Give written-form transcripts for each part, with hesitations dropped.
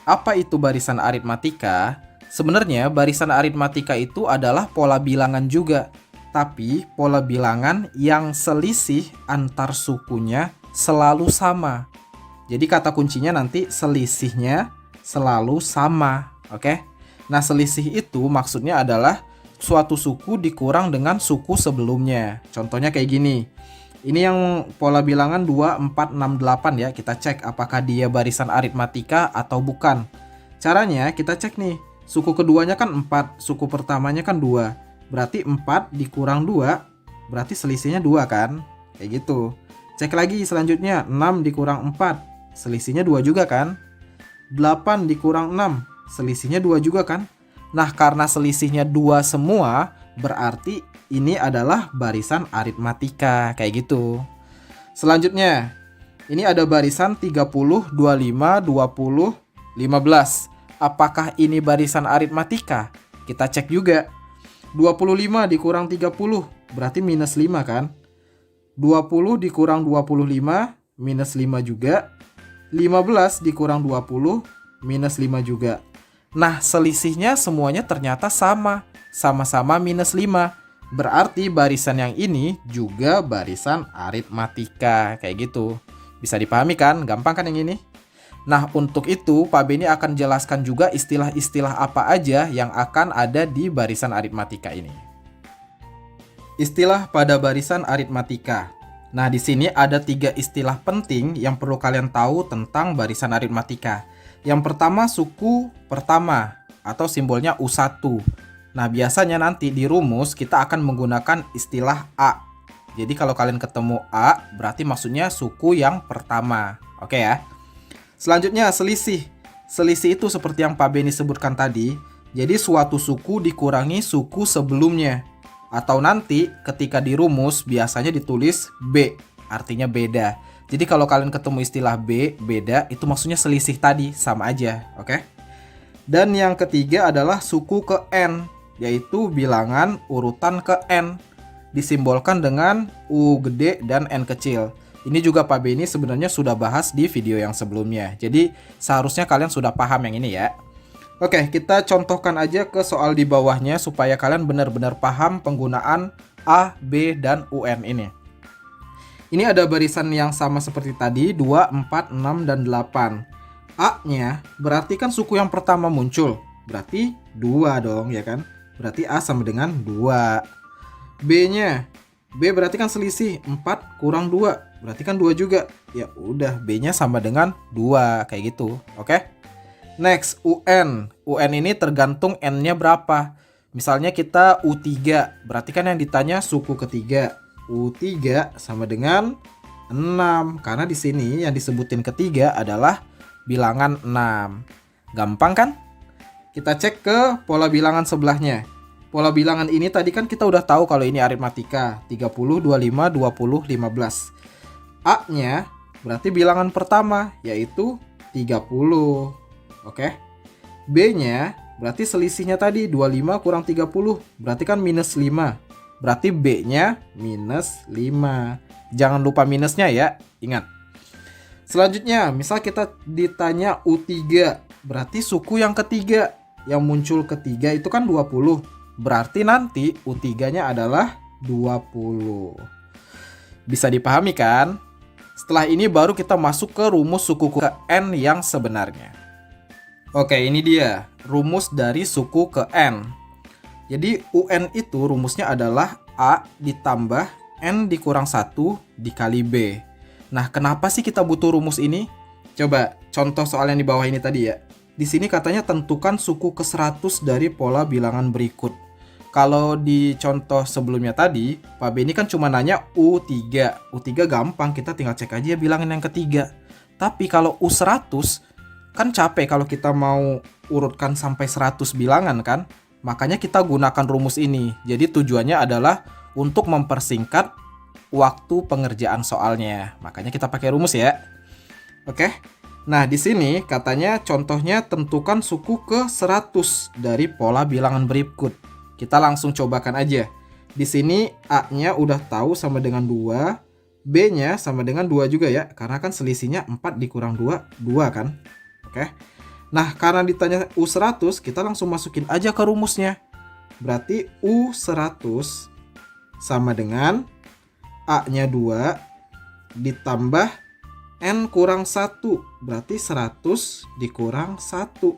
Apa itu barisan aritmatika? Sebenarnya barisan aritmatika itu adalah pola bilangan juga, tapi pola bilangan yang selisih antar sukunya selalu sama. Jadi kata kuncinya nanti selisihnya selalu sama, oke? Nah, selisih itu maksudnya adalah suatu suku dikurang dengan suku sebelumnya. Contohnya kayak gini. Ini yang pola bilangan 2, 4, 6, 8 ya. Kita cek apakah dia barisan aritmatika atau bukan. Caranya kita cek nih. Suku keduanya kan 4, suku pertamanya kan 2. Berarti 4 dikurang 2, berarti selisihnya 2 kan? Kayak gitu. Cek lagi selanjutnya, 6 dikurang 4, selisihnya 2 juga kan? 8 dikurang 6, selisihnya 2 juga kan? Nah, karena selisihnya 2 semua, berarti ini adalah barisan aritmatika, kayak gitu. Selanjutnya, ini ada barisan 30, 25, 20, 15. Apakah ini barisan aritmatika? Kita cek juga. 25 dikurang 30, berarti minus 5 kan? 20 dikurang 25, minus 5 juga. 15 dikurang 20, minus 5 juga. Nah, selisihnya semuanya ternyata sama. Sama-sama minus 5. Berarti barisan yang ini juga barisan aritmatika. Kayak gitu. Bisa dipahami kan? Gampang kan yang ini? Nah, untuk itu Pak Beni akan jelaskan juga istilah-istilah apa aja yang akan ada di barisan aritmatika ini. Istilah pada barisan aritmatika. Nah, di sini ada 3 istilah penting yang perlu kalian tahu tentang barisan aritmatika. Yang pertama, suku pertama atau simbolnya U1. Nah, biasanya nanti di rumus kita akan menggunakan istilah A. Jadi kalau kalian ketemu A, berarti maksudnya suku yang pertama. Oke ya. Selanjutnya, selisih. Selisih itu seperti yang Pak Beni sebutkan tadi. Jadi suatu suku dikurangi suku sebelumnya. Atau nanti ketika di rumus biasanya ditulis B, artinya beda. Jadi kalau kalian ketemu istilah B, beda, itu maksudnya selisih tadi, sama aja, oke? Dan yang ketiga adalah suku ke N, yaitu bilangan urutan ke N. Disimbolkan dengan U gede dan N kecil. Ini juga Pak Beni sebenarnya sudah bahas di video yang sebelumnya. Jadi seharusnya kalian sudah paham yang ini ya. Oke, kita contohkan aja ke soal di bawahnya supaya kalian benar-benar paham penggunaan A, B, dan UN ini. Ini ada barisan yang sama seperti tadi, 2, 4, 6, dan 8. A-nya berarti kan suku yang pertama muncul. Berarti 2 dong, ya kan? Berarti A sama dengan 2. B-nya, B berarti kan selisih 4 kurang 2. Berarti kan 2 juga. Ya udah, B-nya sama dengan 2, kayak gitu. Oke? Next, UN. UN ini tergantung N-nya berapa. Misalnya kita U3, berarti kan yang ditanya suku ketiga. U3 sama dengan 6. Karena di sini yang disebutin ketiga adalah bilangan 6. Gampang kan? Kita cek ke pola bilangan sebelahnya. Pola bilangan ini tadi kan kita udah tahu kalau ini aritmatika. 30, 25, 20, 15. A-nya berarti bilangan pertama, yaitu 30. Oke. B-nya berarti selisihnya tadi 25 kurang 30. Berarti kan minus 5. Berarti B-nya minus 5. Jangan lupa minusnya ya. Ingat. Selanjutnya, misal kita ditanya U3. Berarti suku yang ketiga. Yang muncul ketiga itu kan 20. Berarti nanti U3-nya adalah 20. Bisa dipahami kan? Setelah ini baru kita masuk ke rumus suku ke N yang sebenarnya. Oke, ini dia rumus dari suku ke N. Jadi UN itu rumusnya adalah A ditambah N dikurang 1 dikali B. Nah, kenapa sih kita butuh rumus ini? Coba contoh soal yang di bawah ini tadi ya. Di sini katanya tentukan suku ke 100 dari pola bilangan berikut. Kalau di contoh sebelumnya tadi, Pak Beni kan cuma nanya U3. U3 gampang, kita tinggal cek aja bilangan yang ketiga. Tapi kalau U100, kan capek kalau kita mau urutkan sampai 100 bilangan kan? Makanya kita gunakan rumus ini. Jadi tujuannya adalah untuk mempersingkat waktu pengerjaan soalnya. Makanya kita pakai rumus ya. Oke. Nah, di sini katanya contohnya tentukan suku ke 100 dari pola bilangan berikut. Kita langsung cobakan aja. Di sini A-nya udah tahu sama dengan 2, B-nya sama dengan 2 juga ya. Karena kan selisihnya 4 dikurang 2, 2 kan? Oke. Nah, karena ditanya U100, kita langsung masukin aja ke rumusnya. Berarti U100 sama dengan A-nya 2 ditambah N kurang 1. Berarti 100 dikurang 1.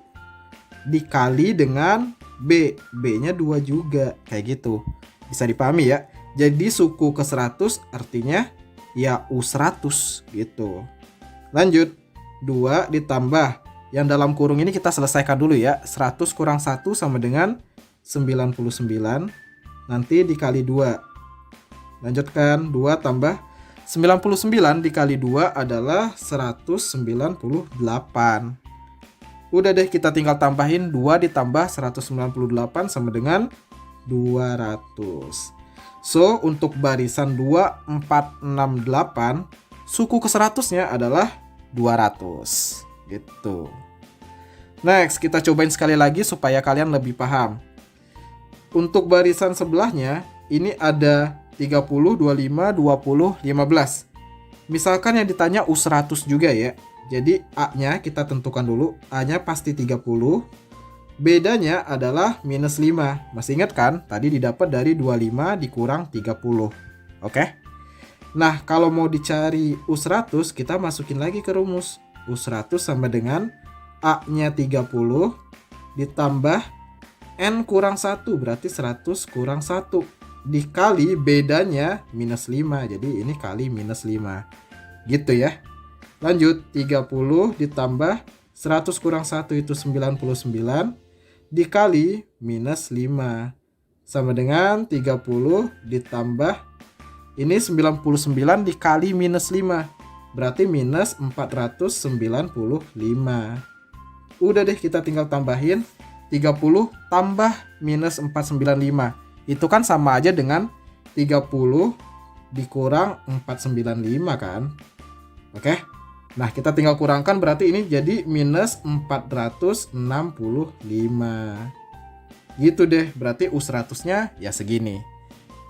Dikali dengan B. B-nya 2 juga. Kayak gitu. Bisa dipahami ya. Jadi suku ke 100 artinya ya U100 gitu. Lanjut. 2 ditambah. Yang dalam kurung ini kita selesaikan dulu ya. 100 kurang 1 sama dengan 99. Nanti dikali 2. Lanjutkan. 2 tambah 99 dikali 2 adalah 198. Udah deh, kita tinggal tambahin 2 ditambah 198 sama dengan 200. So, untuk barisan 2468, suku ke 100-nya adalah 200. Gitu. Next, kita cobain sekali lagi supaya kalian lebih paham. Untuk barisan sebelahnya, ini ada 30, 25, 20, 15. Misalkan yang ditanya U100 juga ya. Jadi A-nya kita tentukan dulu. A-nya pasti 30. Bedanya adalah minus 5. Masih ingat kan? Tadi didapat dari 25 dikurang 30. Oke? Nah, kalau mau dicari U100, kita masukin lagi ke rumus. U100 sama dengan A-nya 30 ditambah N kurang 1. Berarti 100 kurang 1. Dikali bedanya minus 5. Jadi ini kali minus 5. Gitu ya. Lanjut, 30 ditambah 100 kurang 1 itu 99. Dikali minus 5. Sama dengan 30 ditambah ini 99 dikali minus 5. Berarti minus 495. Udah deh, kita tinggal tambahin 30 tambah minus 495. Itu kan sama aja dengan 30 dikurang 495 kan. Oke. Nah, kita tinggal kurangkan, berarti ini jadi minus 465. Gitu deh, berarti U100-nya ya segini.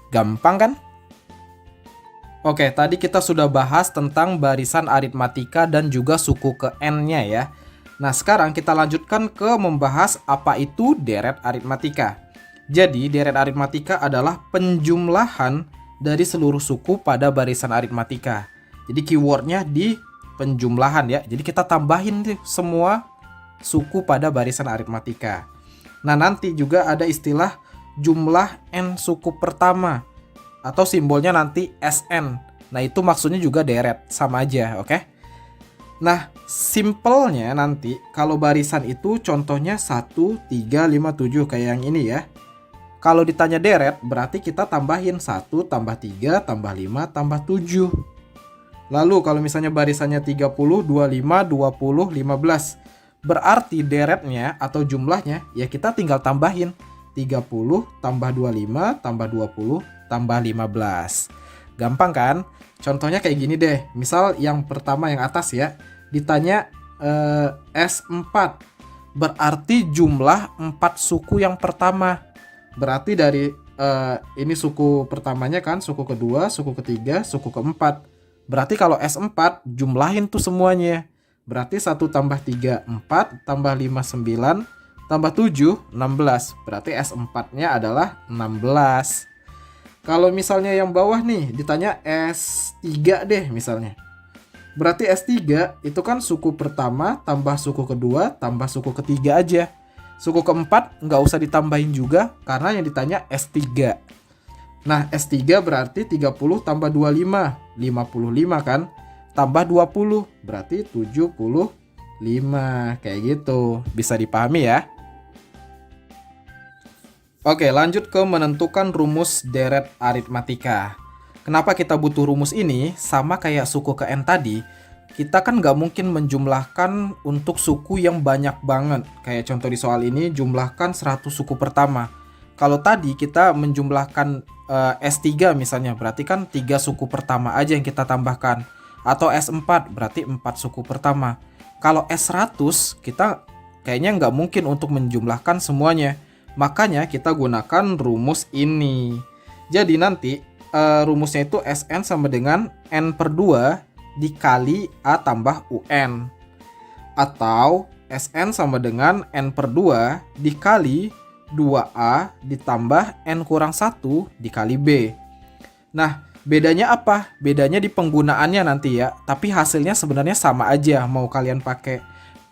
Gampang kan? Oke, tadi kita sudah bahas tentang barisan aritmatika dan juga suku ke N-nya ya. Nah, sekarang kita lanjutkan ke membahas apa itu deret aritmatika. Jadi, deret aritmatika adalah penjumlahan dari seluruh suku pada barisan aritmatika. Jadi, keywordnya di penjumlahan ya. Jadi, kita tambahin nih semua suku pada barisan aritmatika. Nah, nanti juga ada istilah jumlah N suku pertama atau simbolnya nanti SN. Nah, itu maksudnya juga deret, sama aja, oke? Nah, simpelnya nanti kalau barisan itu contohnya 1, 3, 5, 7 kayak yang ini ya. Kalau ditanya deret berarti kita tambahin 1 tambah 3 tambah 5 tambah 7. Lalu kalau misalnya barisannya 30, 25, 20, 15. Berarti deretnya atau jumlahnya ya kita tinggal tambahin 30 tambah 25 tambah 20 tambah 15. Gampang kan? Contohnya kayak gini deh. Misal yang pertama yang atas ya, ditanya S4. Berarti jumlah 4 suku yang pertama. Berarti dari ini suku pertamanya kan, suku kedua, suku ketiga, suku keempat. Berarti kalau S4 jumlahin tuh semuanya. Berarti 1 tambah 3 4 tambah 5 9 tambah 7 16. Berarti S4-nya adalah 16. Kalau misalnya yang bawah nih ditanya S3 deh misalnya. Berarti S3 itu kan suku pertama tambah suku kedua tambah suku ketiga aja. Suku keempat nggak usah ditambahin juga karena yang ditanya S3. Nah, S3 berarti 30 tambah 25, 55 kan? Tambah 20, berarti 75. Kayak gitu. Bisa dipahami ya? Oke, lanjut ke menentukan rumus deret aritmatika. Kenapa kita butuh rumus ini? Sama kayak suku ke N tadi, kita kan nggak mungkin menjumlahkan untuk suku yang banyak banget. Kayak contoh di soal ini, jumlahkan 100 suku pertama. Kalau tadi kita menjumlahkan S3 misalnya, berarti kan 3 suku pertama aja yang kita tambahkan. Atau S4, berarti 4 suku pertama. Kalau S100, kita kayaknya nggak mungkin untuk menjumlahkan semuanya. Makanya kita gunakan rumus ini. Jadi nanti rumusnya itu SN sama dengan N per 2 dikali A tambah UN. Atau Sn sama dengan N per 2 dikali 2A ditambah N kurang 1 dikali B. Nah, bedanya apa? Bedanya di penggunaannya nanti ya. Tapi hasilnya sebenarnya sama aja. Mau kalian pakai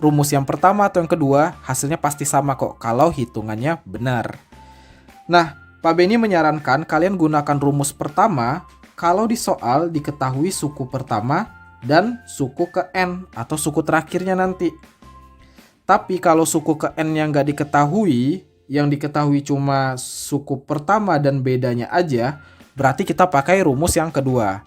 rumus yang pertama atau yang kedua, hasilnya pasti sama kok kalau hitungannya benar. Nah, Pak Beni menyarankan kalian gunakan rumus pertama kalau di soal diketahui suku pertama dan suku ke N atau suku terakhirnya nanti. Tapi kalau suku ke N yang nggak diketahui, yang diketahui cuma suku pertama dan bedanya aja, berarti kita pakai rumus yang kedua.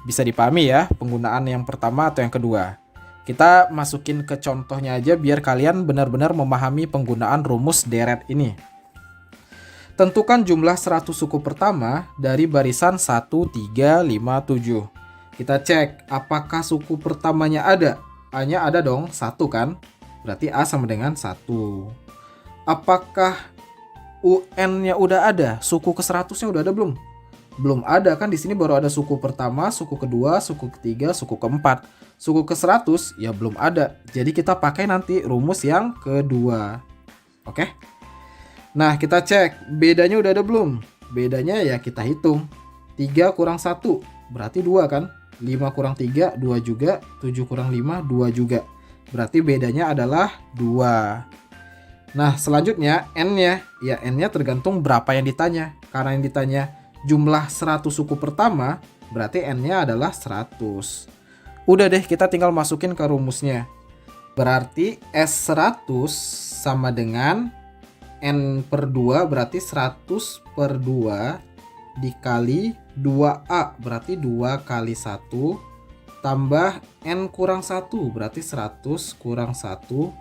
Bisa dipahami ya penggunaan yang pertama atau yang kedua. Kita masukin ke contohnya aja biar kalian benar-benar memahami penggunaan rumus deret ini. Tentukan jumlah 100 suku pertama dari barisan 1, 3, 5, 7. Kita cek apakah suku pertamanya ada. A-nya ada dong, 1 kan? Berarti A sama dengan 1. Apakah UN-nya udah ada? Suku ke 100-nya udah ada belum? Belum ada kan, di sini baru ada suku pertama, suku kedua, suku ketiga, suku keempat. Suku ke 100 ya belum ada. Jadi kita pakai nanti rumus yang kedua. Oke? Nah, kita cek bedanya udah ada belum? Bedanya ya kita hitung. 3 kurang 1 berarti 2 kan? 5 kurang 3, 2 juga. 7 kurang 5, 2 juga. Berarti bedanya adalah 2. Nah, selanjutnya N-nya. Ya, N-nya tergantung berapa yang ditanya. Karena yang ditanya jumlah 100 suku pertama, berarti N-nya adalah 100. Udah deh, kita tinggal masukin ke rumusnya. Berarti S100 sama dengan N per 2, berarti 100 per 2 dikali 2A, berarti 2 kali 1 tambah N kurang 1, berarti 100 kurang 1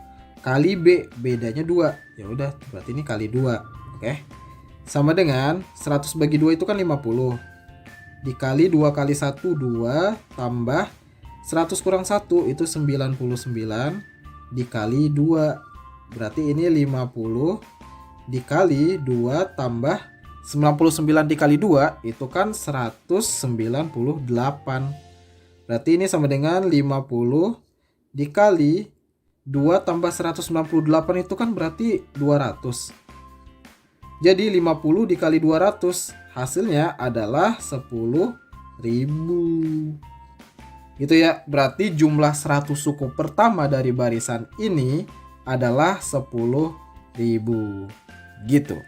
kali B, bedanya 2. Ya udah, berarti ini kali 2. Oke. Sama dengan 100 bagi 2 itu kan 50. Dikali 2 kali 1 2 tambah 100 kurang 1 itu 99 dikali 2. Berarti ini 50 dikali 2 tambah 99 dikali 2 itu kan 198. Berarti ini sama dengan 50 dikali 2 tambah 198 itu kan berarti 200. Jadi 50 dikali 200 hasilnya adalah 10.000. Gitu ya. Berarti jumlah 100 suku pertama dari barisan ini adalah 10.000. Gitu.